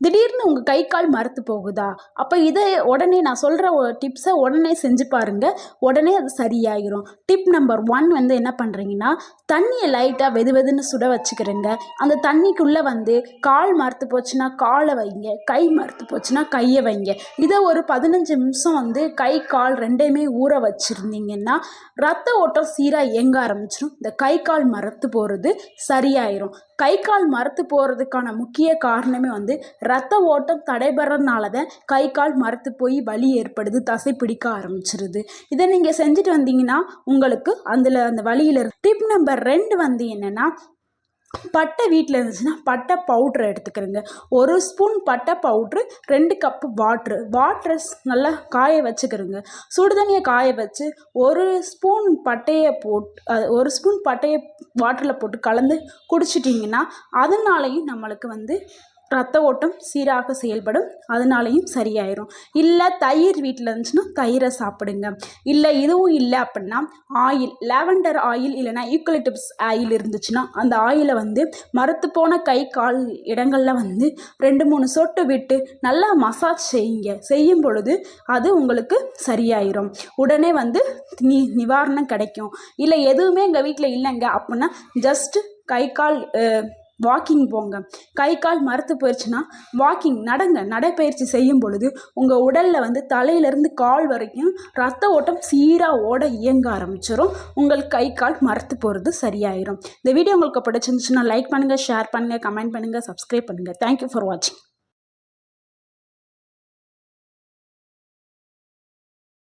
திடீர்னு உங்கள் கை கால் மரத்து போகுதா? அப்போ இதை உடனே நான் சொல்கிற டிப்ஸை உடனே செஞ்சு பாருங்கள், உடனே அது சரியாயிரும். டிப் நம்பர் 1 வந்து என்ன பண்ணுறீங்கன்னா, தண்ணியை லைட்டாக வெதுன்னு சுட வச்சுக்கிறேங்க. அந்த தண்ணிக்குள்ளே வந்து கால் மரத்து போச்சுன்னா காலை வைங்க, கை மரத்து போச்சுன்னா கையை வைங்க. இதை ஒரு 15 நிமிஷம் வந்து கை கால் ரெண்டையுமே ஊற வச்சுருந்தீங்கன்னா ரத்த ஓட்டம் சீராக இயங்க ஆரம்பிச்சிடும். இந்த கை கால் மரத்து போகிறது சரியாயிரும். கை கால் மரத்து போகிறதுக்கான முக்கிய காரணமே வந்து ரத்த ஓட்டம் தடைபடுறதுனால தான் கை கால் மரத்து போய் வலி ஏற்படுது, தசை பிடிக்க ஆரம்பிச்சிருது. இதை நீங்கள் செஞ்சுட்டு வந்தீங்கன்னா உங்களுக்கு அந்த வலியில் டிப் நம்பர் 2 வந்து என்னென்னா, பட்டை வீட்டில் இருந்துச்சுன்னா பட்டை பவுட்ரு எடுத்துக்கிறேங்க. 1 ஸ்பூன் பட்டை பவுட்ரு, 2 கப்பு வாட்ரு நல்லா காய வச்சுக்கிறேங்க. சுடு தண்ணியை காய வச்சு 1 ஸ்பூன் பட்டையை வாட்டரில் போட்டு கலந்து குடிச்சிட்டிங்கன்னா அதனாலையும் நம்மளுக்கு வந்து ரத்த ஓட்டம் சீராக செயல்படும், அதனாலையும் சரியாயிரும். இல்லை தயிர் வீட்டில் இருந்துச்சுன்னா தயிரை சாப்பிடுங்க. இல்லை இதுவும் இல்லை அப்படின்னா ஆயில், லாவெண்டர் ஆயில் இல்லைனா யூக்கலிப்டஸ் ஆயில் இருந்துச்சுன்னா அந்த ஆயிலை வந்து மரத்து போன கை கால் இடங்களில் வந்து 2-3 சொட்டு விட்டு நல்லா மசாஜ் செய்யும் பொழுது அது உங்களுக்கு சரியாயிரும். உடனே வந்து நிவாரணம் கிடைக்கும். இல்லை எதுவுமே எங்கள் வீட்டில் இல்லைங்க அப்படின்னா ஜஸ்ட்டு கை கால் வாக்கிங் போங்க. கை கால் மரத்து போயிடுச்சுன்னா நடைப்பயிற்சி செய்யும் பொழுது உங்கள் உடலில் வந்து தலையிலேருந்து கால் வரைக்கும் ரத்த ஓட்டம் சீராக ஓட இயங்க ஆரம்பிச்சிடும். உங்கள் கை கால் மரத்து போகிறது சரியாயிரும். இந்த வீடியோ உங்களுக்கு பிடிச்சிருந்துச்சுன்னா லைக் பண்ணுங்கள், ஷேர் பண்ணுங்கள், கமெண்ட் பண்ணுங்கள், சப்ஸ்கிரைப் பண்ணுங்கள். தேங்க்யூ ஃபார் வாட்சிங்.